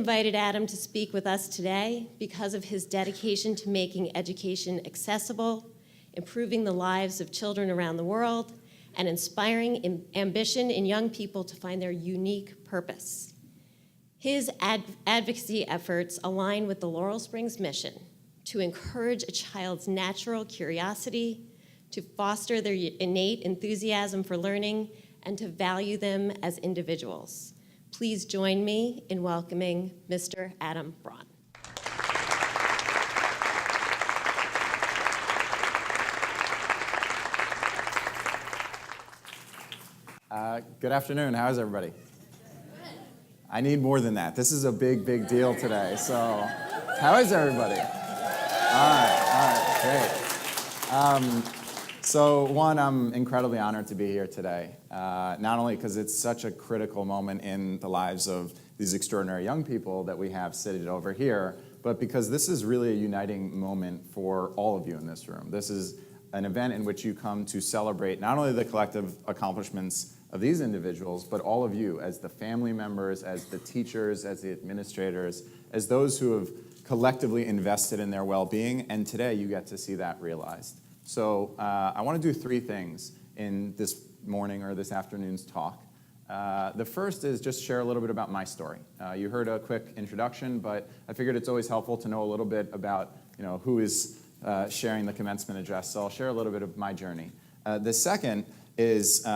invited Adam to speak with us today because of his dedication to making education accessible, improving the lives of children around the world, and inspiring ambition in young people to find their unique purpose. His advocacy efforts align with the Laurel Springs mission to encourage a child's natural curiosity, to foster their innate enthusiasm for learning, and to value them as individuals. Please join me in welcoming Mr. Adam Braun. Good afternoon. How is everybody? I need more than that. This is a big, big deal today. So, how is everybody? All right, great. So one, I'm incredibly honored to be here today, not only because it's such a critical moment in the lives of these extraordinary young people that we have seated over here, but because this is really a uniting moment for all of you in this room. This is an event in which you come to celebrate not only the collective accomplishments of these individuals, but all of you as the family members, as the teachers, as the administrators, as those who have collectively invested in their well-being, and today you get to see that realized. So I want to do three things in this morning or this afternoon's talk. The first is just share a little bit about my story. You heard a quick introduction, but I figured it's always helpful to know a little bit about who is sharing the commencement address, so I'll share a little bit of my journey. The second is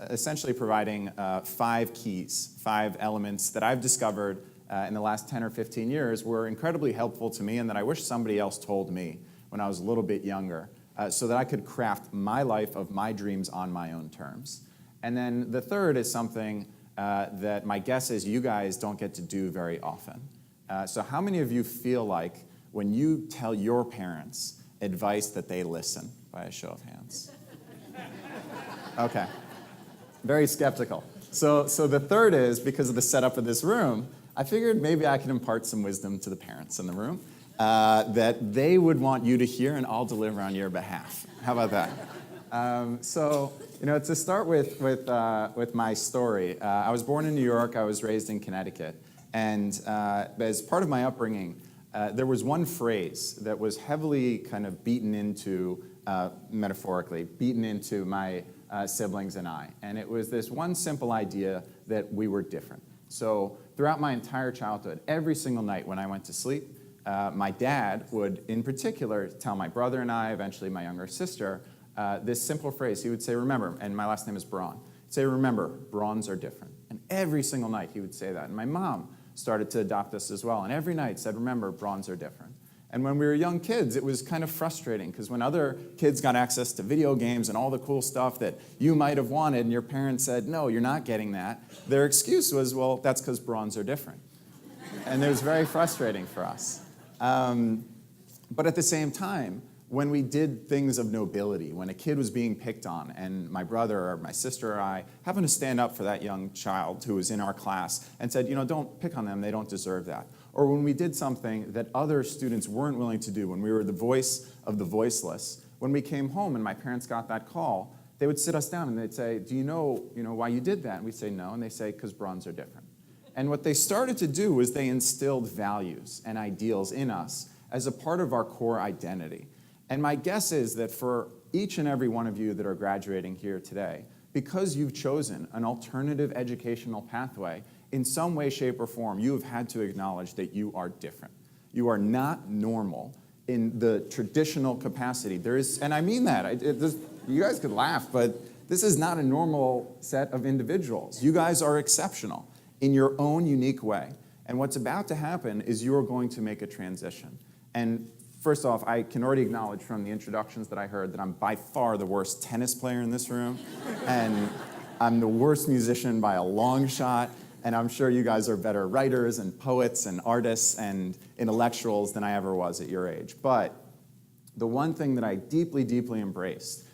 essentially providing 5 keys, 5 elements that I've discovered in the last 10 or 15 years were incredibly helpful to me and that I wish somebody else told me when I was a little bit younger, so that I could craft my life of my dreams on my own terms. And then the third is something that my guess is you guys don't get to do very often. So how many of you feel like when you tell your parents advice that they listen, by a show of hands? Okay, very skeptical. So the third is, because of the setup of this room, I figured maybe I could impart some wisdom to the parents in the room that they would want you to hear, and I'll deliver on your behalf. How about that? So to start with my story, I was born in New York. I was raised in Connecticut, and as part of my upbringing, there was one phrase that was heavily kind of beaten into, metaphorically, beaten into my siblings and I. And it was this one simple idea that we were different. So throughout my entire childhood, every single night when I went to sleep, my dad would, in particular, tell my brother and I, eventually my younger sister, this simple phrase. He would say, remember, and my last name is Braun. He'd say, remember, Brauns are different. And every single night he would say that. And my mom started to adopt this as well. And every night said, remember, Brauns are different. And when we were young kids, it was kind of frustrating because when other kids got access to video games and all the cool stuff that you might have wanted and your parents said, no, you're not getting that, their excuse was, well, that's because Brauns are different. And it was very frustrating for us. But at the same time, when we did things of nobility, when a kid was being picked on and my brother or my sister or I happened to stand up for that young child who was in our class and said, don't pick on them, they don't deserve that. Or when we did something that other students weren't willing to do, when we were the voice of the voiceless, when we came home and my parents got that call, they would sit us down and they'd say, do you know why you did that? And we'd say, no. And they say, because Brauns are different. And what they started to do was they instilled values and ideals in us as a part of our core identity. And my guess is that for each and every one of you that are graduating here today, because you've chosen an alternative educational pathway, in some way, shape, or form, you have had to acknowledge that you are different. You are not normal in the traditional capacity. There is, and I mean that. You guys could laugh, but this is not a normal set of individuals. You guys are exceptional in your own unique way. And what's about to happen is you are going to make a transition. And first off, I can already acknowledge from the introductions that I heard that I'm by far the worst tennis player in this room, and I'm the worst musician by a long shot. And I'm sure you guys are better writers and poets and artists and intellectuals than I ever was at your age. But the one thing that I deeply, deeply embraced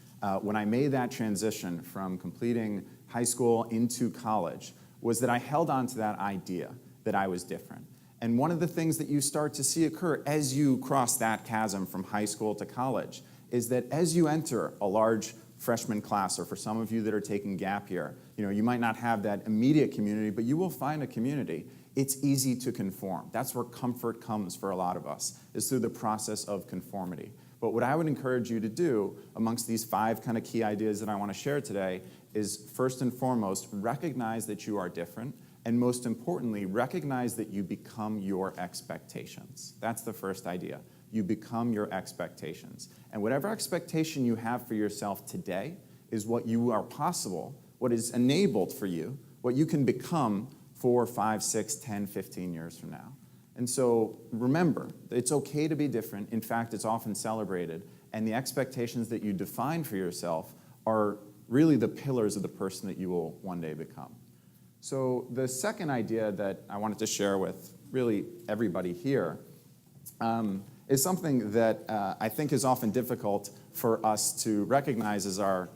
when I made that transition from completing high school into college was that I held on to that idea that I was different. And one of the things that you start to see occur as you cross that chasm from high school to college is that as you enter a large freshman class, or for some of you that are taking gap year, you might not have that immediate community, but you will find a community. it's easy to conform. That's where comfort comes for a lot of us, is through the process of conformity. But what I would encourage you to do amongst these 5 kind of key ideas that I want to share today is, first and foremost, recognize that you are different, and most importantly, recognize that you become your expectations. That's the first idea. You become your expectations. And whatever expectation you have for yourself today is what you are possible, what is enabled for you, what you can become 4, 5, 6, 10, 15 years from now. And so remember, it's okay to be different. In fact, it's often celebrated. And the expectations that you define for yourself are really the pillars of the person that you will one day become. So the second idea that I wanted to share with really everybody here is something that I think is often difficult for us to recognize as our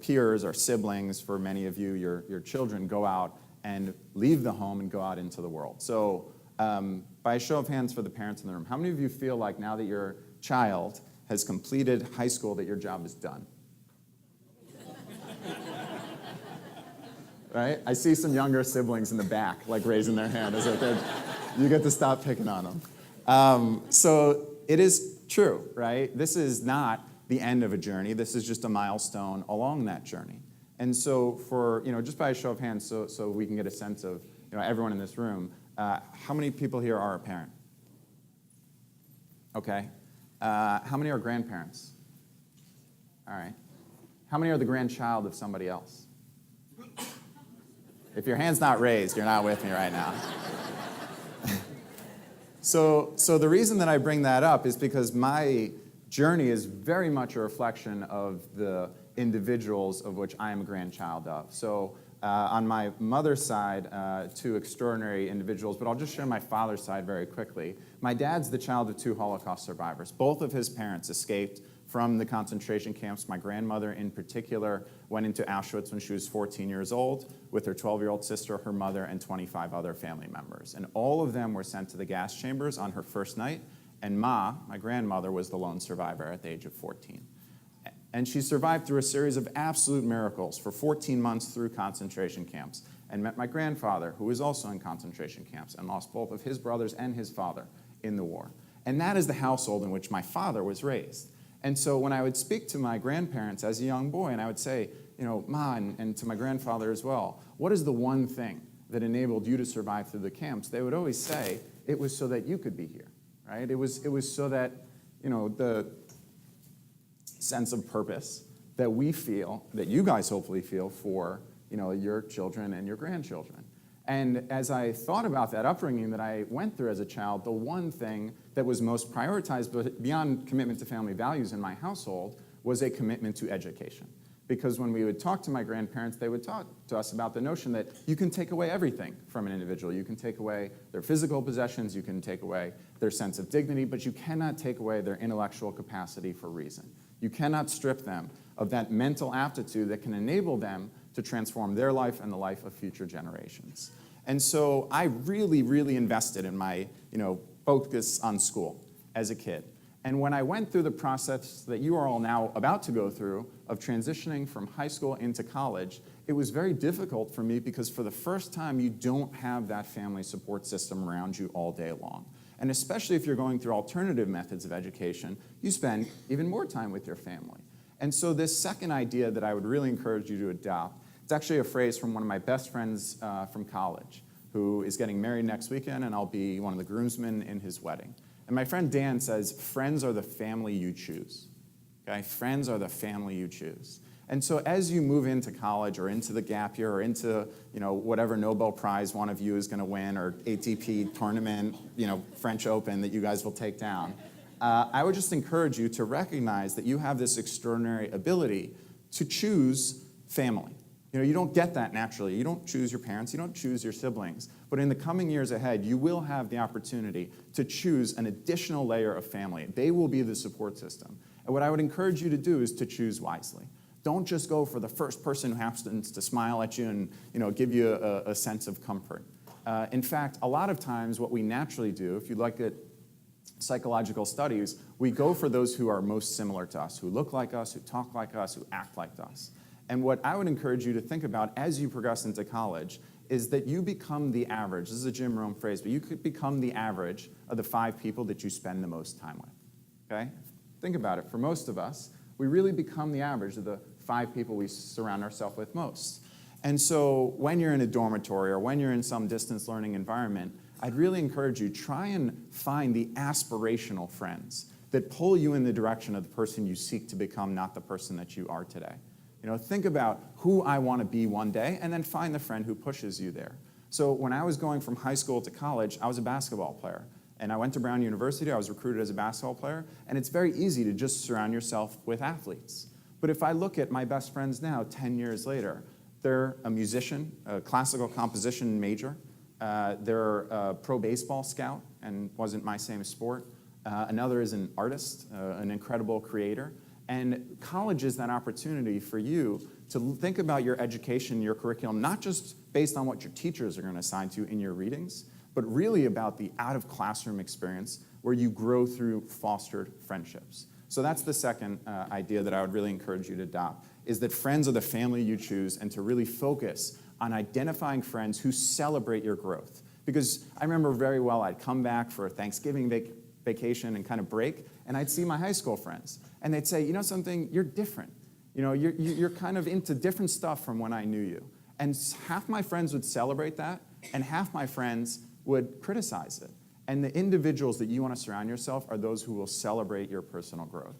peers, our siblings. For many of you, your children go out and leave the home and go out into the world. So by a show of hands for the parents in the room, how many of you feel like now that your child has completed high school that your job is done? Right? I see some younger siblings in the back, like raising their hand as if you get to stop picking on them. So it is true, right? This is not the end of a journey. This is just a milestone along that journey. And so for, just by a show of hands, so we can get a sense of, everyone in this room, how many people here are a parent? Okay. How many are grandparents? All right. How many are the grandchild of somebody else? If your hand's not raised, you're not with me right now. So the reason that I bring that up is because my journey is very much a reflection of the individuals of which I am a grandchild of. So on my mother's side, 2 extraordinary individuals, but I'll just share my father's side very quickly. My dad's the child of 2 Holocaust survivors. Both of his parents escaped from the concentration camps. My grandmother, in particular, went into Auschwitz when she was 14 years old with her 12-year-old sister, her mother, and 25 other family members. And all of them were sent to the gas chambers on her first night, and Ma, my grandmother, was the lone survivor at the age of 14. And she survived through a series of absolute miracles for 14 months through concentration camps, and met my grandfather, who was also in concentration camps, and lost both of his brothers and his father in the war. And that is the household in which my father was raised. And so when I would speak to my grandparents as a young boy, and I would say, Ma, and to my grandfather as well, what is the one thing that enabled you to survive through the camps? They would always say, it was so that you could be here, right? It was so that, the sense of purpose that we feel, that you guys hopefully feel for, your children and your grandchildren. And as I thought about that upbringing that I went through as a child, the one thing that was most prioritized, but beyond commitment to family values in my household, was a commitment to education. Because when we would talk to my grandparents, they would talk to us about the notion that you can take away everything from an individual. You can take away their physical possessions, you can take away their sense of dignity, but you cannot take away their intellectual capacity for reason. You cannot strip them of that mental aptitude that can enable them to transform their life and the life of future generations. And so I really, really invested in my, focus on school as a kid. And when I went through the process that you are all now about to go through of transitioning from high school into college, it was very difficult for me because for the first time, you don't have that family support system around you all day long. And especially if you're going through alternative methods of education, you spend even more time with your family. And so this second idea that I would really encourage you to adopt, it's actually a phrase from one of my best friends from college, who is getting married next weekend, and I'll be one of the groomsmen in his wedding. And my friend Dan says, friends are the family you choose. Okay? Friends are the family you choose. And so as you move into college or into the gap year or into, whatever Nobel Prize one of you is going to win or ATP tournament, French Open that you guys will take down, I would just encourage you to recognize that you have this extraordinary ability to choose family. You don't get that naturally. You don't choose your parents. You don't choose your siblings. But in the coming years ahead, you will have the opportunity to choose an additional layer of family. They will be the support system. And what I would encourage you to do is to choose wisely. Don't just go for the first person who happens to smile at you and give you a sense of comfort. In fact, a lot of times what we naturally do, if you look at psychological studies, we go for those who are most similar to us, who look like us, who talk like us, who act like us. And what I would encourage you to think about as you progress into college is that you become the average. This is a Jim Rohn phrase, but you could become the average of the 5 people that you spend the most time with, okay? Think about it. For most of us, we really become the average of the 5 people we surround ourselves with most. And so when you're in a dormitory or when you're in some distance learning environment, I'd really encourage you, try and find the aspirational friends that pull you in the direction of the person you seek to become, not the person that you are today. You know, think about who I want to be one day, and then find the friend who pushes you there. So when I was going from high school to college, I was a basketball player. And I went to Braun University, I was recruited as a basketball player, and it's very easy to just surround yourself with athletes. But if I look at my best friends now, 10 years later, they're a musician, a classical composition major, they're a pro baseball scout, and wasn't my same sport. Another is an artist, an incredible creator. And college is that opportunity for you to think about your education, your curriculum, not just based on what your teachers are going to assign to you in your readings, but really about the out-of-classroom experience where you grow through fostered friendships. So that's the second idea that I would really encourage you to adopt, is that friends are the family you choose, and to really focus on identifying friends who celebrate your growth. Because I remember very well, I'd come back for a Thanksgiving vacation and kind of break, and I'd see my high school friends. And they'd say, you know something, you're different. You know, you're kind of into different stuff from when I knew you. And half my friends would celebrate that, and half my friends would criticize it. And the individuals that you want to surround yourself are those who will celebrate your personal growth.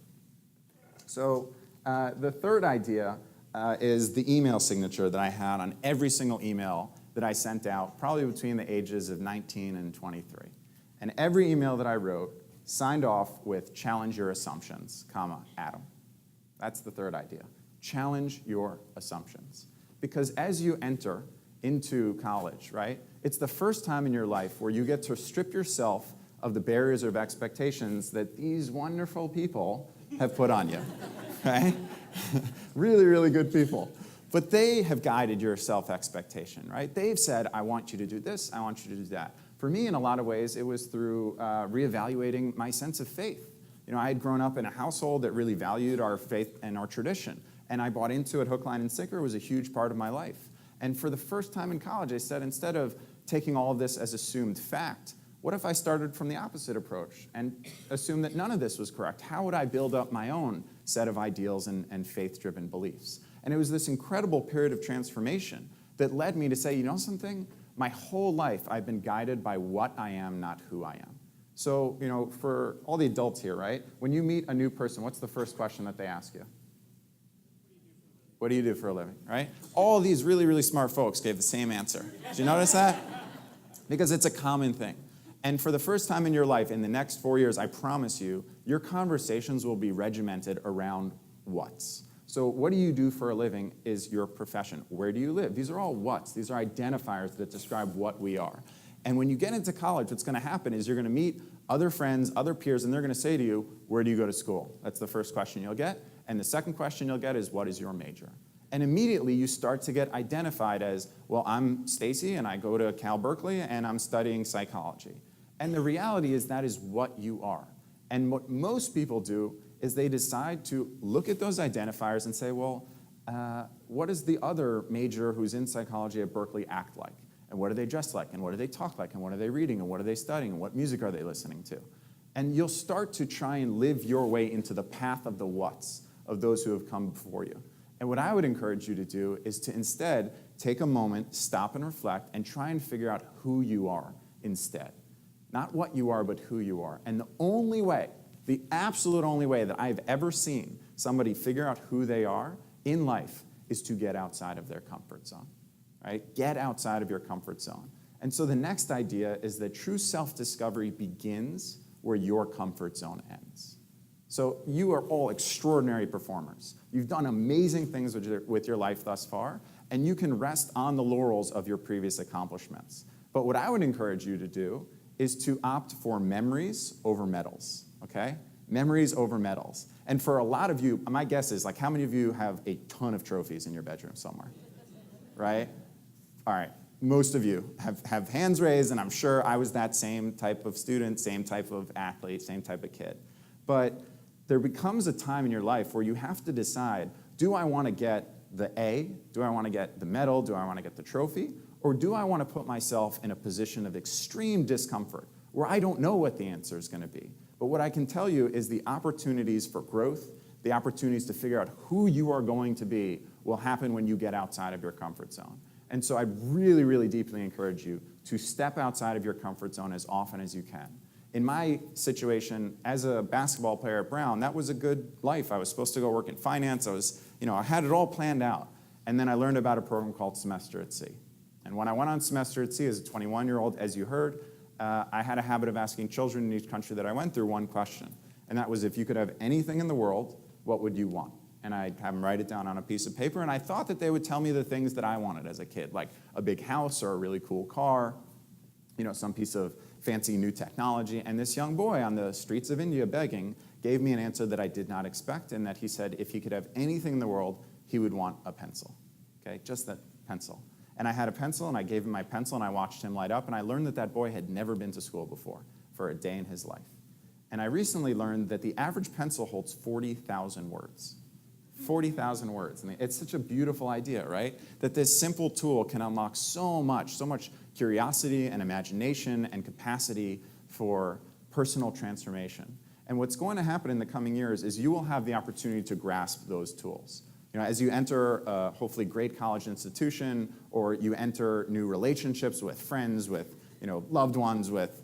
So the third idea is the email signature that I had on every single email that I sent out, probably between the ages of 19 and 23. And every email that I wrote signed off with "challenge your assumptions, comma, Adam." That's the third idea. Challenge your assumptions. Because as you enter into college, right, it's the first time in your life where you get to strip yourself of the barriers of expectations that these wonderful people have put on you, right? Really, really good people. But they have guided your self-expectation, right? They've said, I want you to do this, I want you to do that. For me, in a lot of ways, it was through reevaluating my sense of faith. You know, I had grown up in a household that really valued our faith and our tradition. And I bought into it hook, line, and sinker. It was a huge part of my life. And for the first time in college, I said, instead of taking all of this as assumed fact, what if I started from the opposite approach and assumed that none of this was correct? How would I build up my own set of ideals and faith-driven beliefs? And it was this incredible period of transformation that led me to say, you know something? My whole life, I've been guided by what I am, not who I am. So, you know, for all the adults here, right? When you meet a new person, what's the first question that they ask you? What do you do for a living, right? All these really, really smart folks gave the same answer. Did you notice that? Because it's a common thing. And for the first time in your life, in the next 4 years, I promise you, your conversations will be regimented around what's. So what do you do for a living is your profession. Where do you live? These are all what's. These are identifiers that describe what we are. And when you get into college, what's going to happen is you're going to meet other friends, other peers, and they're going to say to you, where do you go to school? That's the first question you'll get. And the second question you'll get is, what is your major? And immediately you start to get identified as, well, I'm Stacy, and I go to Cal Berkeley, and I'm studying psychology. And the reality is that is what you are. And what most people do is they decide to look at those identifiers and say, well, what does the other major who's in psychology at Berkeley act like? And what do they dress like? And what do they talk like? And what are they reading? And what are they studying? And what music are they listening to? And you'll start to try and live your way into the path of the what's of those who have come before you. And what I would encourage you to do is to instead take a moment, stop and reflect, and try and figure out who you are instead. Not what you are, but who you are. And the only way, the absolute only way that I've ever seen somebody figure out who they are in life is to get outside of their comfort zone, right? Get outside of your comfort zone. And so the next idea is that true self-discovery begins where your comfort zone ends. So you are all extraordinary performers. You've done amazing things with your life thus far, and you can rest on the laurels of your previous accomplishments. But what I would encourage you to do is to opt for memories over medals, okay? Memories over medals. And for a lot of you, my guess is, like, how many of you have a ton of trophies in your bedroom somewhere, right? All right, most of you have hands raised, and I'm sure I was that same type of student, same type of athlete, same type of kid. But there becomes a time in your life where you have to decide, do I want to get the A? Do I want to get the medal? Do I want to get the trophy? Or do I want to put myself in a position of extreme discomfort where I don't know what the answer is going to be? But what I can tell you is the opportunities for growth, the opportunities to figure out who you are going to be will happen when you get outside of your comfort zone. And so I really, really deeply encourage you to step outside of your comfort zone as often as you can. In my situation, as a basketball player at Braun, that was a good life. I was supposed to go work in finance. I had it all planned out. And then I learned about a program called Semester at Sea. And when I went on Semester at Sea as a 21-year-old, as you heard, I had a habit of asking children in each country that I went through one question. And that was, if you could have anything in the world, what would you want? And I'd have them write it down on a piece of paper, and I thought that they would tell me the things that I wanted as a kid, like a big house or a really cool car, some piece of fancy new technology. And this young boy on the streets of India begging gave me an answer that I did not expect, and that he said if he could have anything in the world, he would want a pencil, okay, just that pencil. And I had a pencil, and I gave him my pencil, and I watched him light up, and I learned that that boy had never been to school before for a day in his life. And I recently learned that the average pencil holds 40,000 words. 40,000 words. And it's such a beautiful idea, right? That this simple tool can unlock so much curiosity and imagination and capacity for personal transformation. And what's going to happen in the coming years is you will have the opportunity to grasp those tools. As you enter a hopefully great college institution, or you enter new relationships with friends, with loved ones, with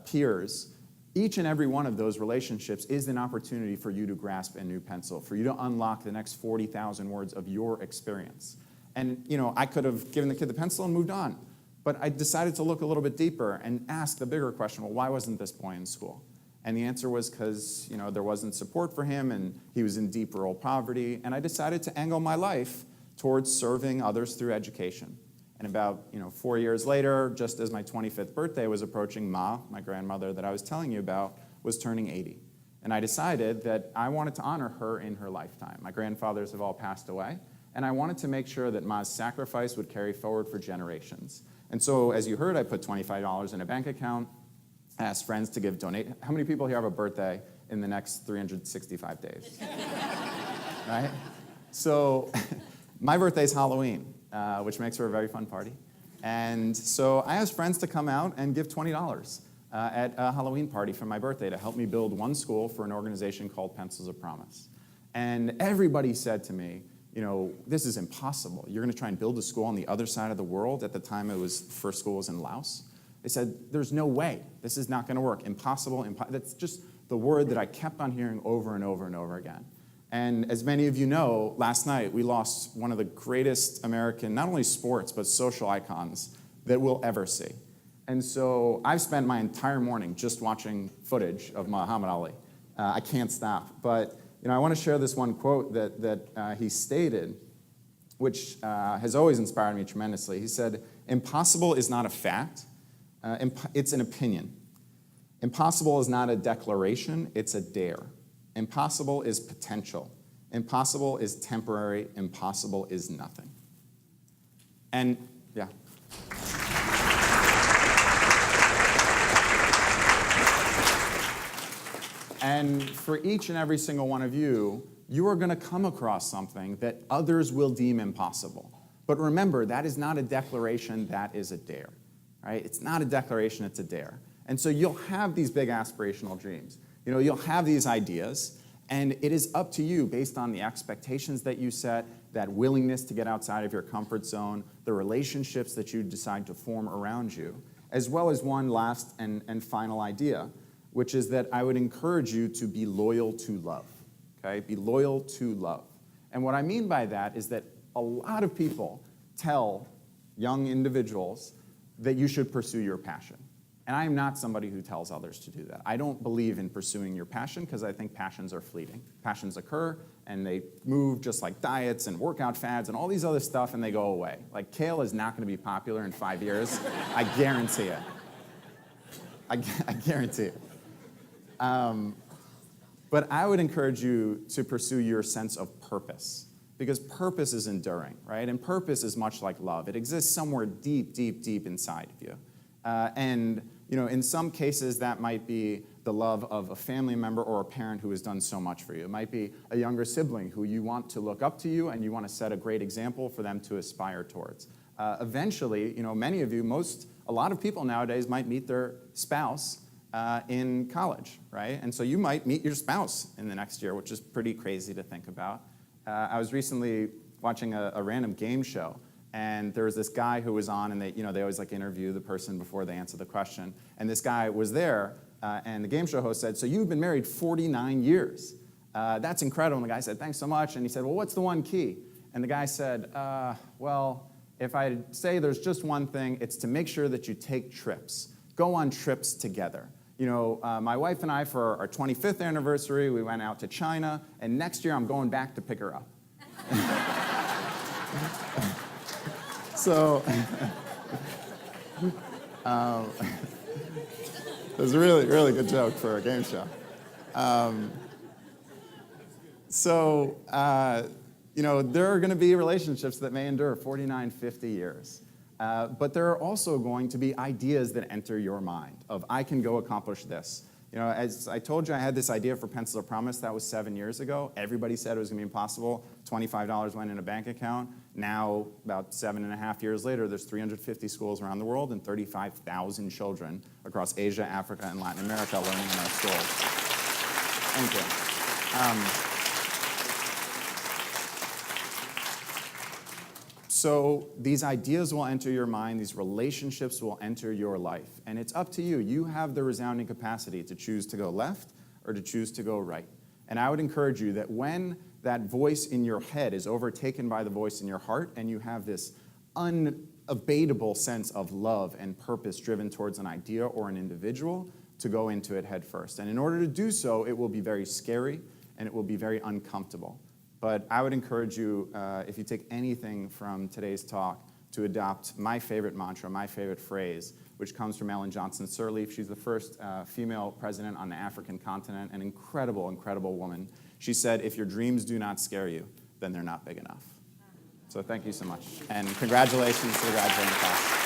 peers, each and every one of those relationships is an opportunity for you to grasp a new pencil, for you to unlock the next 40,000 words of your experience. And, I could have given the kid the pencil and moved on, but I decided to look a little bit deeper and ask the bigger question, well, why wasn't this boy in school? And the answer was because, there wasn't support for him, and he was in deep rural poverty, and I decided to angle my life towards serving others through education. And about 4 years later, just as my 25th birthday was approaching, Ma, my grandmother that I was telling you about, was turning 80. And I decided that I wanted to honor her in her lifetime. My grandfathers have all passed away, and I wanted to make sure that Ma's sacrifice would carry forward for generations. And so, as you heard, I put $25 in a bank account, asked friends to donate. How many people here have a birthday in the next 365 days? Right? So, my birthday's Halloween. Which makes for a very fun party. And so I asked friends to come out and give $20 at a Halloween party for my birthday to help me build one school for an organization called Pencils of Promise. And everybody said to me, this is impossible. You're going to try and build a school on the other side of the world. At the time, first school was in Laos. They said, there's no way. This is not going to work. Impossible. That's just the word that I kept on hearing over and over and over again. And as many of you know, last night we lost one of the greatest American, not only sports, but social icons that we'll ever see. And so I've spent my entire morning just watching footage of Muhammad Ali. I can't stop. But I want to share this one quote that he stated, which has always inspired me tremendously. He said, "Impossible is not a fact, it's an opinion. Impossible is not a declaration, it's a dare. Impossible is potential. Impossible is temporary. Impossible is nothing." And, yeah. And for each and every single one of you, you are going to come across something that others will deem impossible. But remember, that is not a declaration, that is a dare. Right? It's not a declaration, it's a dare. And so you'll have these big aspirational dreams. You'll have these ideas, and it is up to you, based on the expectations that you set, that willingness to get outside of your comfort zone, the relationships that you decide to form around you, as well as one last and final idea, which is that I would encourage you to be loyal to love, okay? Be loyal to love. And what I mean by that is that a lot of people tell young individuals that you should pursue your passion. And I am not somebody who tells others to do that. I don't believe in pursuing your passion because I think passions are fleeting. Passions occur, and they move just like diets and workout fads and all these other stuff, and they go away. Like kale is not going to be popular in 5 years. I guarantee it. I guarantee it. But I would encourage you to pursue your sense of purpose, because purpose is enduring, right? And purpose is much like love. It exists somewhere deep, deep, deep inside of you. And in some cases, that might be the love of a family member or a parent who has done so much for you. It might be a younger sibling who you want to look up to you and you want to set a great example for them to aspire towards. eventually, many of you, a lot of people nowadays might meet their spouse in college, right? And so you might meet your spouse in the next year, which is pretty crazy to think about. I was recently watching a random game show, and there was this guy who was on, and they always interview the person before they answer the question. And this guy was there, and the game show host said, "So you've been married 49 years. That's incredible." And the guy said, "Thanks so much." And he said, "Well, what's the one key?" And the guy said, "Well, if I say there's just one thing, it's to make sure that you take trips. Go on trips together. My wife and I, for our 25th anniversary, we went out to China, and next year I'm going back to pick her up." So, it was a really, really good joke for a game show. There are going to be relationships that may endure 49, 50 years. But there are also going to be ideas that enter your mind of, I can go accomplish this. As I told you, I had this idea for Pencil of Promise. That was 7 years ago. Everybody said it was going to be impossible. $25 went in a bank account. Now, about 7.5 years later, there's 350 schools around the world and 35,000 children across Asia, Africa, and Latin America learning in our schools. Thank you. So these ideas will enter your mind, these relationships will enter your life, and it's up to you. You have the resounding capacity to choose to go left or to choose to go right. And I would encourage you that when that voice in your head is overtaken by the voice in your heart, and you have this unabatable sense of love and purpose driven towards an idea or an individual, to go into it head first. And in order to do so, it will be very scary and it will be very uncomfortable. But I would encourage you, if you take anything from today's talk, to adopt my favorite mantra, my favorite phrase, which comes from Ellen Johnson Sirleaf. She's the first female president on the African continent, an incredible, incredible woman. She said, "If your dreams do not scare you, then they're not big enough." So thank you so much. And congratulations to the graduating class.